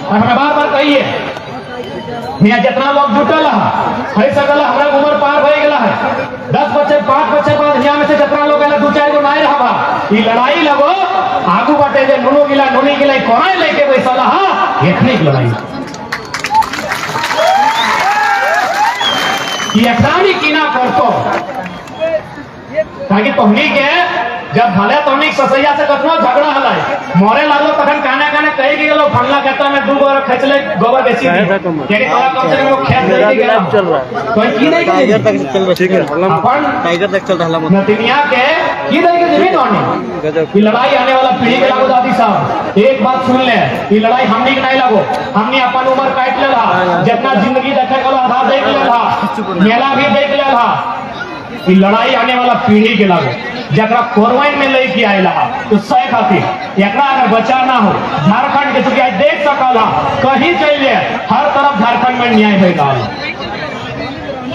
और हमें बार बार कहिए यहाँ जितना लोग जुटल है सकल हमारा उम्र पार हो गया है 10 बच्चे 5 बच्चे बाद यहाँ में से जितना लोग 2-4 गो नहीं रहा ये लड़ाई लगो आगू बाटे जे नुनू गिला कोना लेके बैसल हा एथनिक लड़ाई ये अखरानी कीना करतो ताकि तोहनी के जब भले तोहनी ससैया से कतनो झगड़ा हलाई मोरे लागलो तखन काने काने कहे कि गेलो फल्ला कहता में 2 गोबर खचले गोबर बेची यानी तोरा कम से कम खेत दे के गेला चल रहा तो की नहीं टाइगर तक चल रहा ठीक है अपन टाइगर तक चल रहा नदिया के की दे के जमीन वानी ये लड़ाई आने वाला पीढ़ी के लागो दादी साहब एक बात सुन ले ये लड़ाई हमनी के नहीं लागो हमनी अपन उम्र काट ले रहा जितना जिंदगी देखे गलो आधा देख ले रहा मेला भी देख ले रहा ये लड़ाई आने वाला पीढ़ी के लागो जरा कोरवाइन में लेके आएला तो सह खातिर एकरा अगर बचा ना हो झारखंड के चुकी देख सकल कहीं चलिए हर तरफ झारखंड में न्याय हो रहा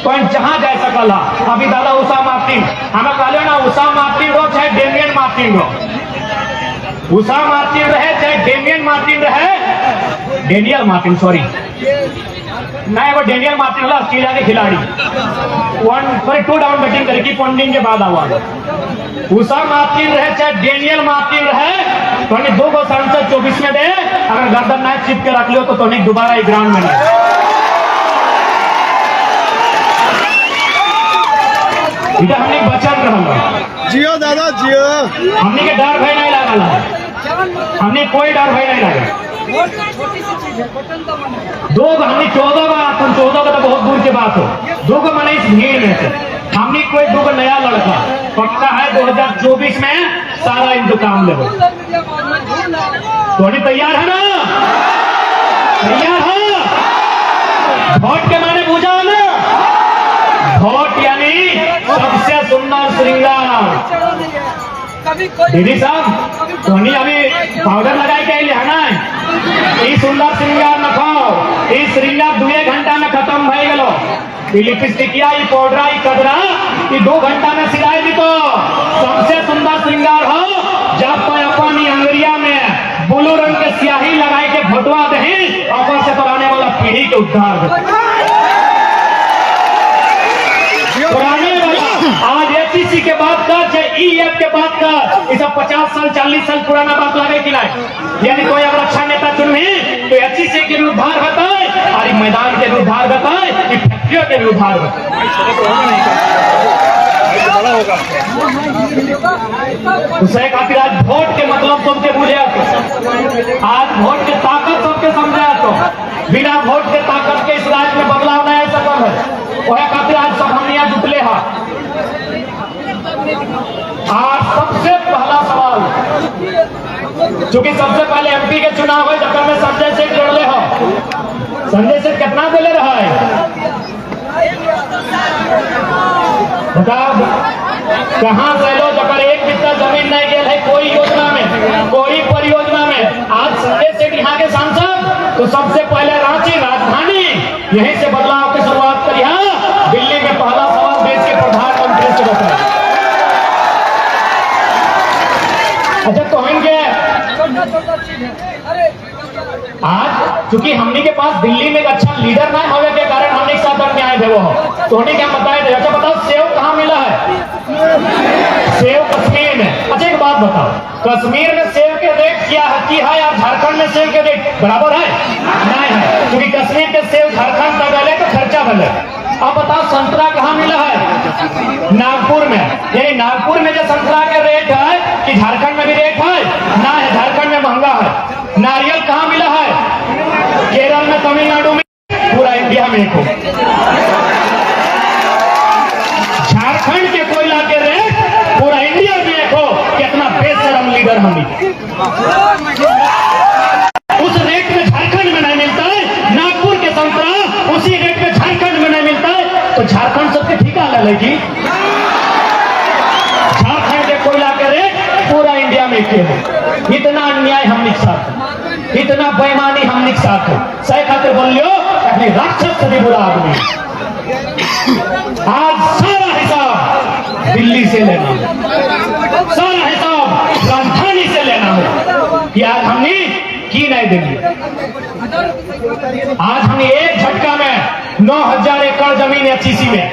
कहीं जहां जा सकल अभी दादा उषा मार्टिन हमें कहले ना उषा मार्टिन रो चाहे डेमियन मार्टिन रो उषा मार्टिन रहे चाहे डेमियन मार्टिन रहे डेनियल मार्टिन सॉरी नहीं वो डेनियल मार्टिन वाला ऑस्ट्रेलिया के खिलाड़ी 2 डाउन बैटिंग करके पॉइंटिंग के बाद आवा उषा मार्टिन रहे चाहे डेनियल मार्टिन रहे तो 2 गो सांसद 24 में दे अगर गर्दन मैच चिप के रख लियो तो दोबारा एक ग्राउंड में नहीं इधर हमने बचन रहा जियो दादा जियो हमने के डर भय नहीं लगा हमने कोई डर भय नहीं लगा 2 हमने 14 का तो बहुत दूर की बात हो 2 को मैंने इस भीड़ में से हमने कोई 2 को नया लड़का पक्का है 2024 में सारा इंतजाम ले तो तैयार है ना तैयार है वोट के माने पूछा ना वोट यानी सबसे सुंदर श्रृंगार दीदी साहब तोनी अभी पाउडर लगाई के लिए है ना ये सुंदर श्रृंगार न खाओ ये श्रृंगार 2 घंटा में खत्म भई गेलो ये लिपस्टिकिया ये पाउडर ये कदरा ये 2 घंटा में सिराई दी तो सबसे सुंदर श्रृंगार हो जब तो अपनी अंगरिया में ब्लू रंग के स्याही लगाई के भटवा दे अपन से पुराने वाला पीढ़ी के उद्धार पुराने वाला आज एचसी के बात कर चाहे ईएफ के बात कर ये सब 50 साल 40 साल पुराना बात लगे कि नहीं यानी कोई अगर अच्छा नेता चुनी तो एचसी के उद्धार बताए और मैदान के उद्धार बताए फैक्ट्रियों के उद्धार उसे खातिर आज वोट के मतलब सबके बुझे आज वोट के ताकत सबके समझे तो बिना वोट के ताकत के इस राज्य में बदलाव नहीं आ सकल है वह खातिर आज सब हम यहाँ जुटले हैं आज सबसे पहला सवाल चूंकि सबसे पहले एमपी के चुनाव है जब में संजय सेठ लड़ले हो संजय सेठ कितना दिले रहा है बताओ कहाँ से लो जब एक बिस्ता जमीन नहीं गया है कोई योजना में कोई परियोजना में आज संजय सेठ यहाँ के सांसद तो सबसे पहले रांची राजधानी यहीं से बदलाव की शुरुआत करी है दिल्ली में पहला सवाल देश के प्रधानमंत्री से बताया अच्छा कहेंगे आज चूंकि हमने के पास दिल्ली में एक अच्छा लीडर ना होने के कारण हमने एक साथ न्याय दे वो तो हमने क्या बताया थे अच्छा बताओ सेव कहाँ मिला है सेव कश्मीर में अच्छा एक बात बताओ कश्मीर में सेव के रेट क्या है की है और झारखंड में सेव के रेट बराबर है नहीं है क्योंकि कश्मीर के सेव झारखंड तक गए तो खर्चा बने अब बताओ संतरा कहाँ मिला है नागपुर में यानी नागपुर में जो संतरा के रेट है कि झारखंड में भी रेट है ना है झारखंड में महंगा है नारियल कहाँ मिला है केरल में तमिलनाडु में पूरा इंडिया में एक हो झारखंड के कोयला के रेट पूरा इंडिया में एक हो कितना बेशरम लीडर हम उस रेट में झारखंड में नहीं मिलता है नागपुर के संतरा उसी रेट में झारखंड में नहीं मिलता है तो झारखंड सबके ठिका ले लेगी झारखंड के कोयला के रेट पूरा इंडिया में के हो इतना अन्याय हमने साथ इतना बेईमानी हमने साथ है सही खातिर बोल लियो अपने राक्षस से भी बुरा आदमी आज सारा हिसाब दिल्ली से लेना सारा हिसाब राजधानी से लेना हो कि आज हमने की नहीं देंगे। आज हम एक झटका में 9,000 एकड़ जमीन एचईसी में,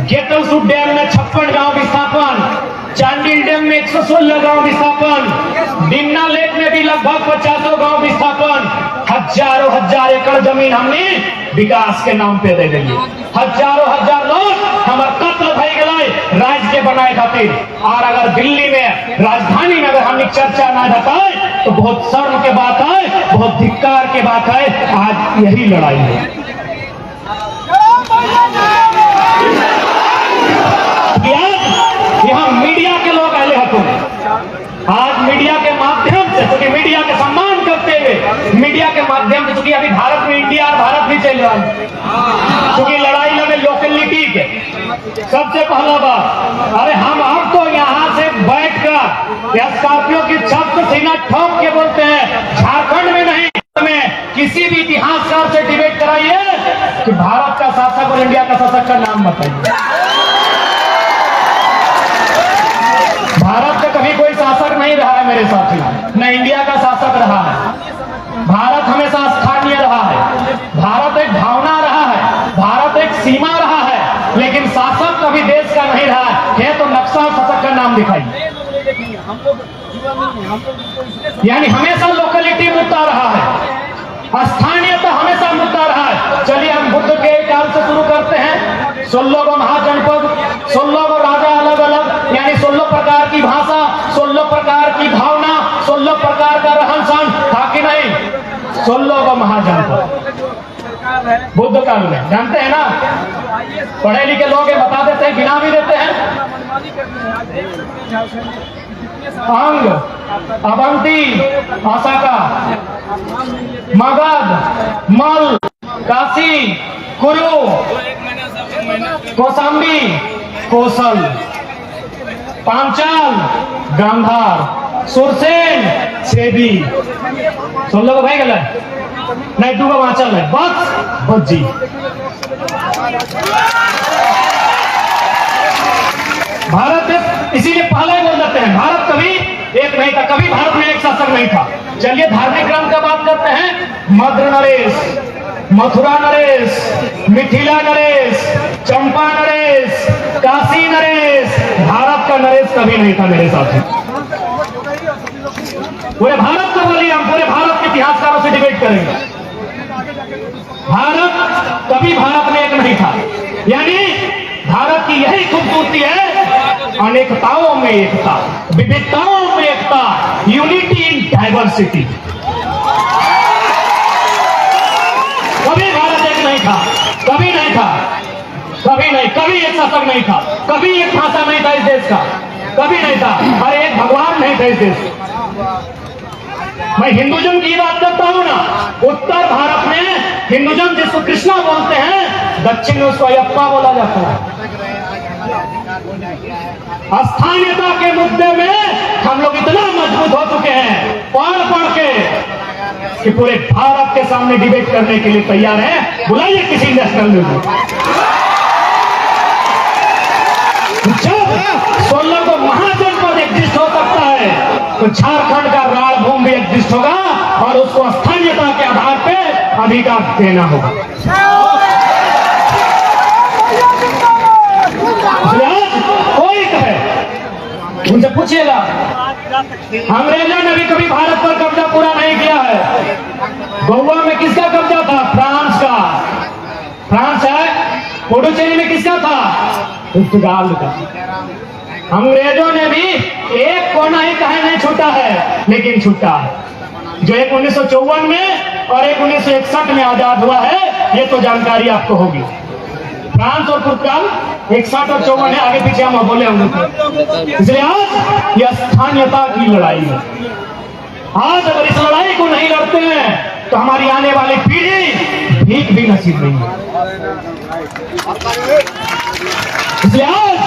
गेटलसूट डैम में 56 गांव विस्थापन, चांडिल डैम में 116 गांव विस्थापन, डिमना लेक में भी लगभग 50 गांव विस्थापन, हजारों हजार एकड़ जमीन हमने विकास के नाम पे दे देंगे। हजारों हजार लोग हमारे कत्ल भई गए राज्य के बनाए खातिर। और अगर दिल्ली में राजधानी में अगर हम चर्चा ना हटाए तो बहुत शर्म के बात है, बहुत धिक्कार के बात है। आज यही लड़ाई है। यहाँ मीडिया के लोग आए हतों, आज मीडिया के माध्यम से, क्योंकि मीडिया के सम्मान करते हुए मीडिया के माध्यम से, क्योंकि अभी भारत में इंडिया और भारत भी चल रहा है, क्योंकि लड़ाई लगे लोकलिटी के। सबसे पहला बात, अरे हम अब तो यहाँ से बैठकर स्कॉर्पियो की छत को सीना ठोक के बोलते हैं, झारखंड में नहीं, में किसी भी इतिहासकार से डिबेट कराइए कि भारत का शासक और इंडिया का शासक का नाम बताइए। भारत का कभी कोई शासक नहीं रहा है मेरे साथी, न इंडिया का शासक रहा है। भारत हमेशा स्थानीय रहा है, भारत एक भावना रहा है, भारत एक सीमा रहा है, लेकिन शासक कभी देश का नहीं रहा है। तो नक्शा शासक का नाम दिखाइए। यानी हमेशा लोकलिटी मुद्दा रहा है, स्थानीयता हमेशा मुद्दा रहा है। चलिए हम बुद्ध के काल से शुरू करते हैं। 16 गो महाजनपद, 16 गो राजा अलग अलग, यानी 16 प्रकार की भाषा, 16 प्रकार की भावना, 16 प्रकार का रहन सहन था कि नहीं? 16 गो महाजनपद बुद्ध काल में, जानते हैं ना? पढ़े लिखे लोग बता देते हैं, गिना भी देते हैं। अंग, अवंती, असाका, मगध, मल, काशी, कुरु, कौशाम्बी, कोसल, पांचाल, गांधार, सुरसेन, सेबी। 16 को भाई गल नहीं, 2 को आंचल है, बस बज्जी। भारत इसीलिए पहले ही बोल देते हैं, भारत कभी एक नहीं था, कभी भारत में एक शासक नहीं था। चलिए धार्मिक ग्रंथ का बात करते हैं। मद्र नरेश, मथुरा नरेश, मिथिला नरेश, चंपा नरेश, काशी नरेश, भारत का नरेश कभी नहीं था मेरे साथी। पूरे भारत को बोलिए, हम पूरे भारत के इतिहासकारों से डिबेट करेंगे। भारत कभी भारत में एक नहीं था। यानी भारत की यही खूबसूरती है, अनेकताओं में एकता, विविधताओं में एकता, यूनिटी इन डाइवर्सिटी। कभी भारत एक नहीं था, कभी नहीं था, कभी नहीं, कभी एक शासक नहीं था, कभी एक भाषा नहीं था इस देश का, कभी नहीं था, और एक भगवान नहीं था इस देश का। मैं हिंदुज्म की बात करता हूं ना, उत्तर भारत में हिंदुज्म जिसको कृष्णा बोलते हैं, दक्षिण में उसको अयप्पा बोला जाता है। स्थानीयता के मुद्दे में हम लोग इतना मजबूत हो चुके हैं, पढ़ के, कि पूरे भारत के सामने डिबेट करने के लिए तैयार है। बुलाइए किसी नेशनल न्यूज। जब 16 को महाजनपद एग्जिस्ट हो सकता है, तो झारखंड का राजभूमि भी एग्जिस्ट होगा, और उसको स्थानीयता के आधार पे अधिकार देना होगा। कोई कहे, उनसे पूछिएगा, अंग्रेजों ने भी कभी भारत पर कब्जा पूरा नहीं किया है। गोवा में किसका कब्जा था? फ्रांस का। फ्रांस है। पुडुचेरी में किसका था? पुर्तगाल का। अंग्रेजों ने भी एक कोना ही कहीं नहीं छूटा है, लेकिन छूटा है। जो एक 1954 में और एक 1961 में आजाद हुआ है, ये तो जानकारी आपको होगी। फ्रांस और पुर्तगाल 61 और 54 है, आगे पीछे हम बोले होंगे। इसलिए आज यह स्थानीयता की लड़ाई है। आज अगर इस लड़ाई को नहीं लड़ते हैं तो हमारी आने वाली पीढ़ी भीख भी नसीब नहीं है। इसलिए आज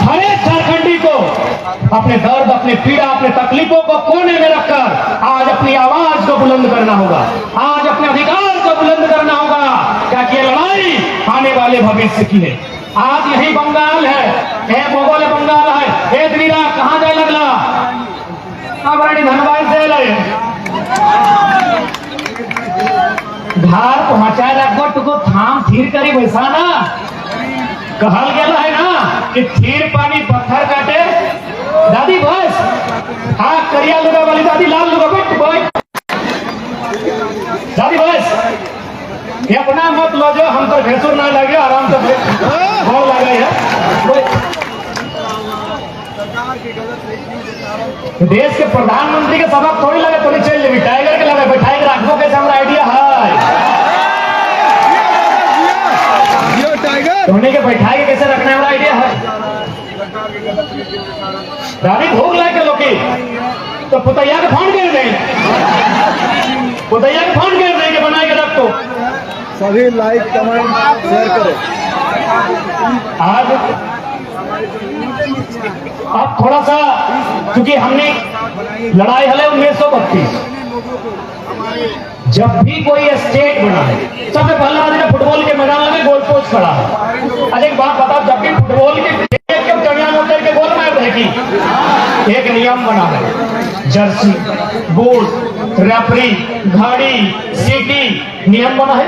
हर एक झारखंडी को अपने दर्द, अपने पीड़ा, अपने तकलीफों को कोने में रखकर आज अपनी आवाज को बुलंद करना होगा, आज अपने अधिकार को बुलंद करना होगा, क्योंकि ये लड़ाई आने वाले भविष्य की है। आज यही बंगाल है, मोगल बंगाल है, कहाँ जाए लगला, धनबाद से उधार पहुंचाए रखो तुको थाम थीर करी वैसा ना कहल गया है ना कि थीर पानी पत्थर काटे। दादी बस हाँ करिया लुगा वाली दादी लाल लुगा बैठ बैठ दादी बस ये अपना मत लो जो हम तो भेसुर ना लगे आराम से भाव लगे है। देश के प्रधानमंत्री के सबक थोड़ी लगे थोड़ी चल जाए टाइगर के लगे बैठाए रखो कैसे हमारा आइडिया है धोनी के बैठाए के कैसे रखना हमारा आइडिया है। दादी भूख लगे लोकी तो पुतैया के फोन कर दें पुतैया के फोन कर देंगे बना के रख तो सभी लाइक कमेंट शेयर करें। आज अब थोड़ा सा क्योंकि हमने लड़ाई हले 1932 जब भी कोई स्टेट बना है सबसे पहला आदमी फुटबॉल के मैदान में गोल पोस्ट खड़ा है। आज एक बात बताओ जब भी फुटबॉल के चढ़िया मोटर के गोल मार रहेगी एक नियम बना है जर्सी बूट रेफरी घड़ी सीटी नियम बना है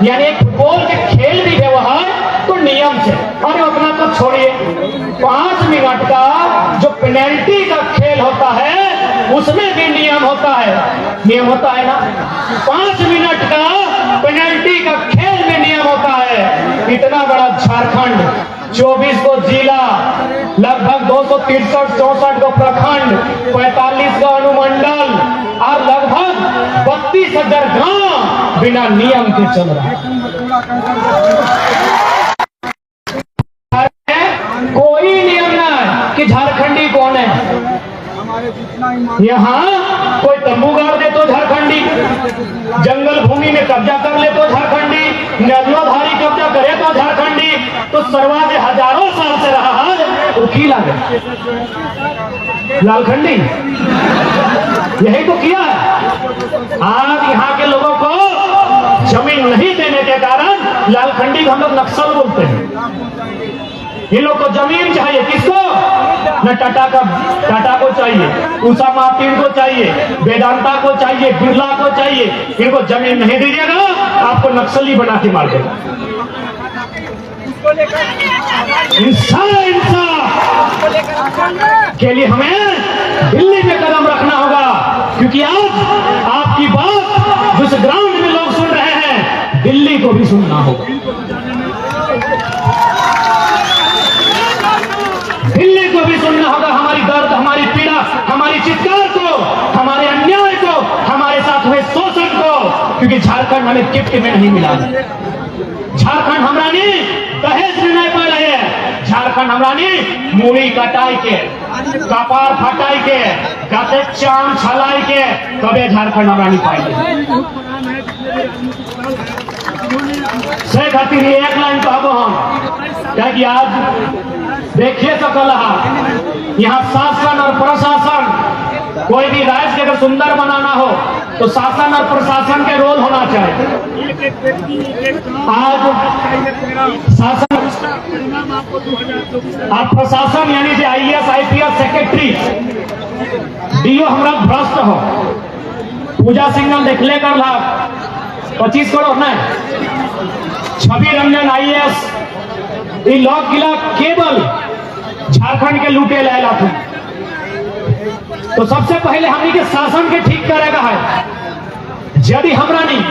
यानी एक फुटबॉल के खेल भी व्यवहार तो नियम से और अपना तो छोड़िए 5 मिनट का जो पेनल्टी का खेल होता है उसमें भी नियम होता है ना 5 मिनट का पेनल्टी का खेल में नियम होता है। इतना बड़ा झारखंड 24 को जिला लगभग 263-64 को प्रखंड 45 का अनुमंडल और लगभग 32,000 गांव बिना नियम के चल रहा है। कोई नियम नहीं कि झारखंडी कौन है यहाँ कोई तंबू गाड़ दे तो झारखंडी जंगल भूमि में कब्जा कर ले तो झारखंडी नदियोधारी कब्जा करे तो झारखंडी तो सर्वाधिक हजारों साल से रहा है वकील आ गए लालखंडी यही तो किया है। आज यहाँ के लोगों को जमीन नहीं देने के कारण लालखंडी को हम लोग नक्सल बोलते हैं। इन लोग को जमीन चाहिए किसको न टाटा को चाहिए उषा मार्टिन को चाहिए वेदांता को चाहिए बिरला को चाहिए। इनको जमीन नहीं दीजिएगा आपको नक्सली बना के मार देगा। इंसाफ के लिए हमें दिल्ली में कदम रखना होगा क्योंकि आज आपकी बात जिस ग्राउंड में लोग सुन रहे हैं दिल्ली को भी सुनना होगा। दिल्ली को भी सुनना होगा हमारी दर्द हमारी पीड़ा हमारी चित्कार को हमारे अन्याय को हमारे साथ हुए शोषण को क्योंकि झारखंड हमें गिफ्ट में नहीं मिला है। झारखंड हमरानी दहेज में नहीं पाए है। झारखंड हमरानी मूड़ी कटाई के कपार फटाई के गाते चाम छलाई के कबे झारखंड हमरानी पाए से खातिर एक लाइन कहबो हम क्या कि आज देखिए तो कल यहाँ शासन और प्रशासन कोई भी राज्य के अगर सुंदर बनाना हो तो शासन और प्रशासन के रोल होना चाहिए। आज शासन और प्रशासन यानी जो IAS IPS सेक्रेटरी डीओ हमरा भ्रष्ट हो पूजा सिंघल देखले कर लाभ 25 करोड़ नहीं छवि रंजन IAS लॉक किला केवल झारखंड के लूटे लायला थे। तो सबसे पहले हमनी के शासन के ठीक करेगा है यदि हमरा नहीं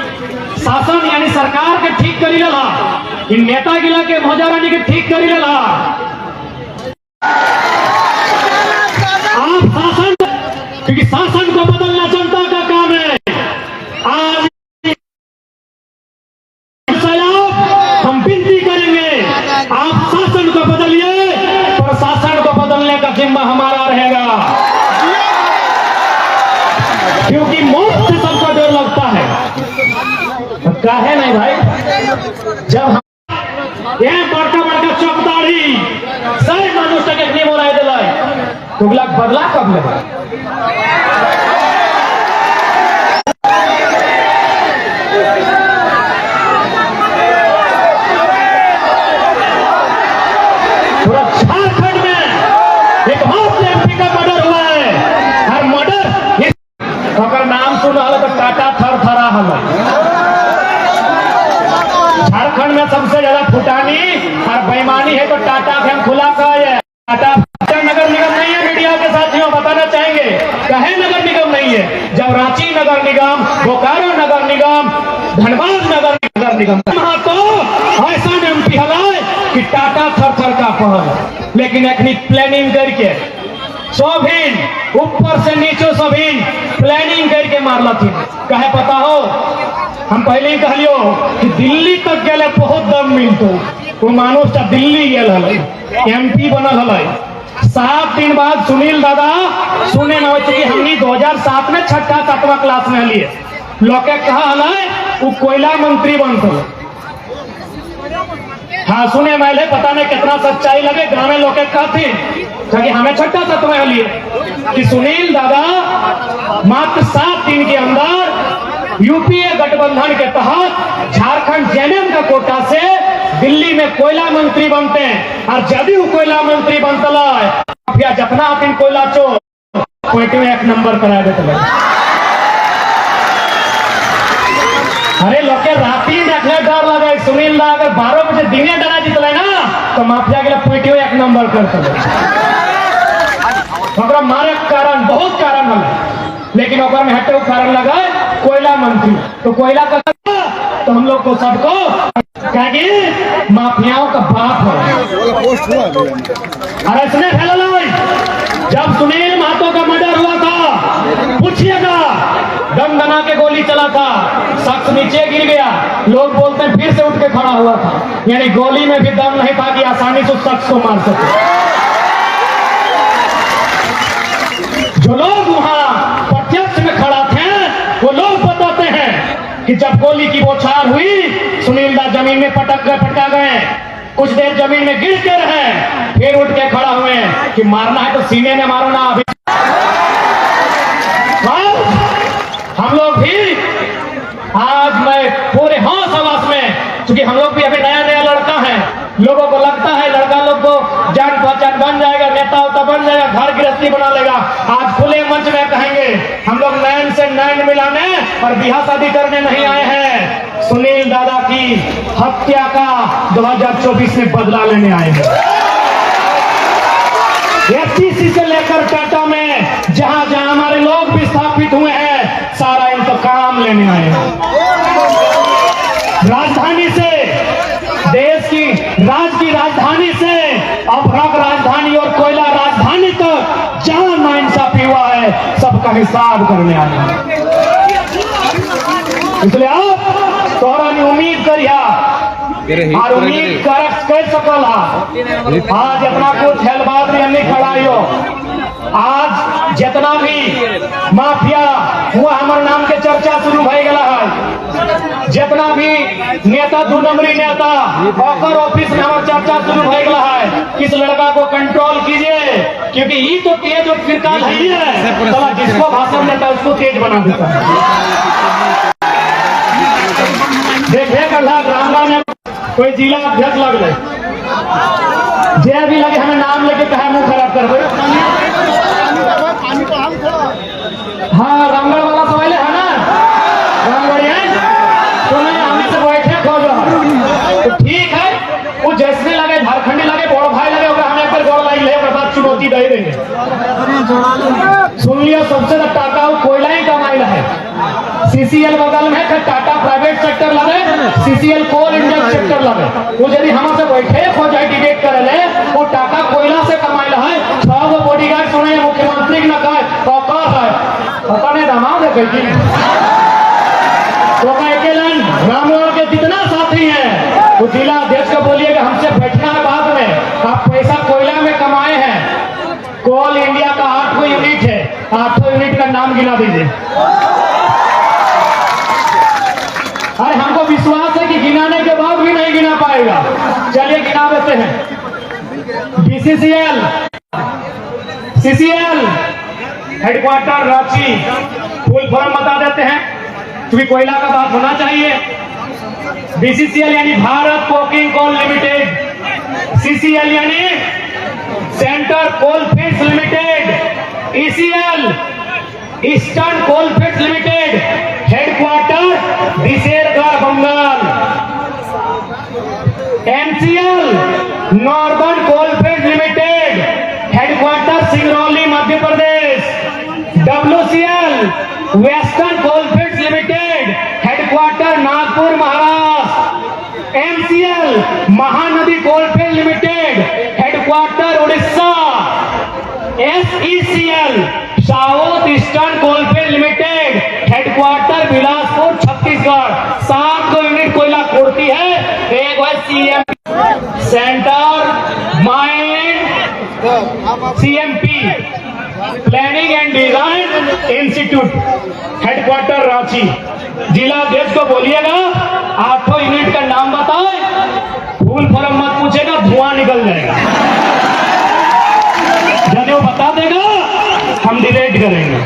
शासन यानी सरकार के ठीक करी लला इन नेता गिला के मौजारानी के ठीक करी लला आप शासन क्योंकि शासन को बदलना जनता का काम है। आज हम विनती करेंगे आप शासन को बदलिए प्रशासन को बदलने का जिम्मा हमारा रहेगा क्योंकि मौत से सबको डर लगता है। काहे नहीं भाई जब हम ये बड़का बड़का चौकदारी सही मनुष्य के नहीं बोला दिलाई तो बदला कब लेगा। पूरा झारखंड में एक MP का मर्डर हुआ है। हर मर्डर अगर नाम सुन रहा तो काटा थर थरा हल बेईमानी है तो टाटा के हम खुला कहे टाटा नगर निगम नहीं है। मीडिया के साथियों बताना चाहेंगे कहे नगर निगम नहीं है, जब रांची नगर निगम, बोकारो नगर निगम, धनबाद नगर निगम तो ऐसा एमपी हलाए कि टाटा थर थर का पहल, लेकिन अखनी प्लानिंग करके सोभिन ऊपर से नीचे सोभिन प्लानिंग करके मारला थी। कहे पता हो, हम पहले ही कहलियो कि दिल्ली तक गए बहुत दम मिलतो, वो मानुष दिल्ली गए एमपी बनल हल। 7 दिन बाद सुनील दादा सुने ना हो चुकी हमनी 2007 में 6वीं-7वीं क्लास में लिए लोग कहा हल वो कोयला मंत्री बनते। हाँ सुने मैले पता नहीं कितना सच्चाई लगे, गाँव में लोग कहते कि हमें 6वीं-7वीं लिए कि सुनील दादा मात्र 7 दिन के अंदर यूपीए गठबंधन के तहत झारखंड जेएमएम का कोटा से दिल्ली में कोयला मंत्री बनते हैं। और जब वो कोयला मंत्री बनता है जितना दिन कोयला चोर पॉइंट में 1 नंबर करा देते। अरे लोग के राती रखले डर लगे, सुनील दा अगर 12 बजे दिने डरा जीतले ना तो माफिया के लिए पॉइंट 1 नंबर करते। मारे कारण बहुत कारण है, लेकिन ओकर में हटे कारण लगा कोयला मंत्री। तो कोयला का तो हम लोग को सबको कहेंगे माफियाओं का बाप है। अरे इसने फैला जब सुनील महतो का मर्डर हुआ था, पूछिएगा दम बना के गोली चला था, शख्स नीचे गिर गया, लोग बोलते हैं फिर से उठ के खड़ा हुआ था। यानी गोली में भी दम नहीं था कि आसानी से उस शख्स को मार सके। जो लोग वहां प्रत्यक्ष में खड़ा थे वो लोग बताते हैं कि जब गोली की बौछार हुई सुनील दा जमीन में पटका गए, कुछ देर जमीन में गिर के रहे, फिर उठ के खड़ा हुए कि मारना है तो सीने में मारो ना। अभी हम लोग भी आज मैं पूरे होश हवास में, क्योंकि हम लोग भी अभी नया नया लड़का है, लोगों को लगता है लड़का लोग को जान पहचान बन जाएगा, नेता उता बन जाएगा, घर गृहस्थी बना लेगा। आज खुले मंच में कहेंगे हम लोग नैन से नैन मिलाने और बिहार शादी करने नहीं आए हैं, सुनील दादा की हत्या का 2024 में बदला लेने आए हैं। एफटीसी से लेकर टाटा में जहां जहां हमारे लोग भी स्थापित हुए हैं, सारा इंतकाम लेने आए हैं। राजधानी से, देश की राजधानी से अपराध राजधानी और कोयला राजधानी तक जहां नाइंसाफी हुआ है सबका हिसाब करने आए हैं। इसलिए आप तोहरा ने उम्मीद करिया और उम्मीद कर सकल। आज अपना कुछ हेलबाद में नहीं खड़ाइयो, आज जितना भी माफिया हुआ हमारे नाम के चर्चा शुरू हो गया है, जितना भी नेता 2 नंबरी नेता ऑकर ऑफिस में हमारा चर्चा शुरू हो गया है, इस लड़का को कंट्रोल कीजिए, क्योंकि ये तो तेज और फिरकाल है, चला जिसको भाषण देता है उसको तेज बना देता है। देखिए कल्ला ग्रामीण में कोई जिला अध्यक्ष लग गए, जे भी लगे हमें नाम लेके कहा मुंह खराब कर दे। हाँ रामगढ़ वाला सवाल है ना, रामगढ़ तो नहीं हमें से बैठे खोज तो ठीक है, वो जैसे लगे झारखंडी लगे बड़ भाई लगे होगा, हमें पर गौर लाई ले बाद चुनौती दे देंगे। सुन लिया सबसे ज्यादा टाटा कोयला ही कमाई है, सीसीएल बगल में है, टाटा प्राइवेट सेक्टर लगे, सीसीएल कोल इंडियन सेक्टर लगे। वो यदि हमसे बैठे हो जाए डिबेट करे ले, वो टाटा कोयला से कमाई है। 6 गो बॉडीगार्ड सुने मुख्यमंत्री न कहे है पता नहीं दामाद है कहीं तो रामगढ़ के जितना साथी हैं वो जिला अध्यक्ष को बोलिएगा हमसे बैठना है बाद में। आप पैसा कोयला में कमाए हैं, कोल इंडिया का 8 यूनिट है, 8 यूनिट का नाम गिना दीजिए। अरे हमको विश्वास है कि गिनाने के बाद भी नहीं गिना पाएगा। चलिए गिना देते हैं। BCCL, CCL headquarter Ranchi, full form बता देते हैं क्योंकि कोयला का बात होना चाहिए। बीसीसीएल यानी Bharat coking coal limited, CCL यानी centre coal fields limited, ECL eastern coal fields limited, headquarter Vishergarh Bengal, NCL northern coalfield limited, headquarter Singrauli Madhya Pradesh. WCL, western coalfield limited, headquarter Nagpur Maharashtra. MCL, Mahanadi coalfield limited, headquarter Orissa. SECL, south eastern coalfield limited, headquarter Bilaspur Chhattisgarh. 7 unit कोयला खोदती है। एक है CMP, centre mind CMP, planning and design institute, headquarter Ranchi. जिला अध्यक्ष को बोलिएगा 8 unit का नाम बताए, फूल फॉर्म मत पूछेगा, धुआं निकल जाएगा। जनेऊ बता देगा, हम डिलेट करेंगे।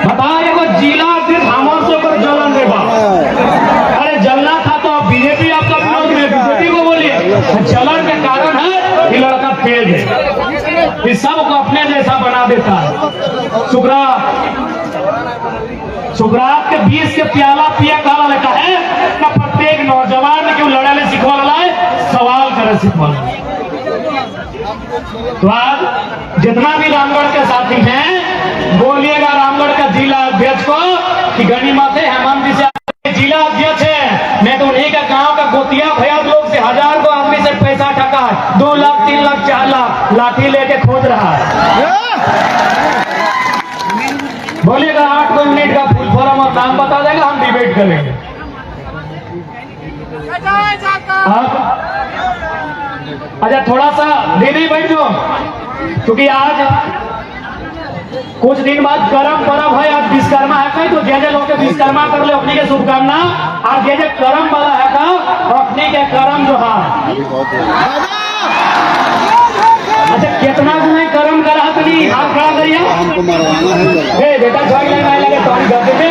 बताइए वो जिला अध्यक्ष हमर से ऊपर जलन रे बा। अरे जलना था तो आप बीजेपी आपका विरोध में बीजेपी को बोलिए। जलन के कारण है ये लड़का तेज है, इस सब को अपने जैसा बना देता है। सुकरात के 20 के प्याला पिया काला लेता है ना। प्रत्येक नौजवान ने क्यों लड़ाले सिखवा लाए, सवाल करे सिखवा। तो आज जितना भी रामगढ़ के साथी हैं, बोलिएगा रामगढ़ का जिला अध्यक्ष को कि गनीमत है हेमंत जी से जिला अध्यक्ष है। मैं तो उन्हीं का गांव का गोतिया भैया लोग से 1000 को आदमी से पैसा ठका है, 2 लाख 3 लाख 4 लाख लाठी लेके खोज रहा है। बोलिएगा 8 यूनिट का फुल फॉर्म और नाम बता देगा, हम डिबेट करेंगे। अच्छा थोड़ा सा दीदी बैठ जाओ, क्योंकि आज कुछ दिन बाद कर्म पर्व है। आज विश्वकर्मा है कहीं तो जे लोग के विश्वकर्मा कर ले अपनी के शुभकामना। और जे कर्म वाला है का अपनी के कर्म जो है। अच्छा कितना गुना कर्म करा तो नहीं हाथ खड़ा करिए। हमको मरवाना है। बेटा झड़ लगे तो हम कर देंगे।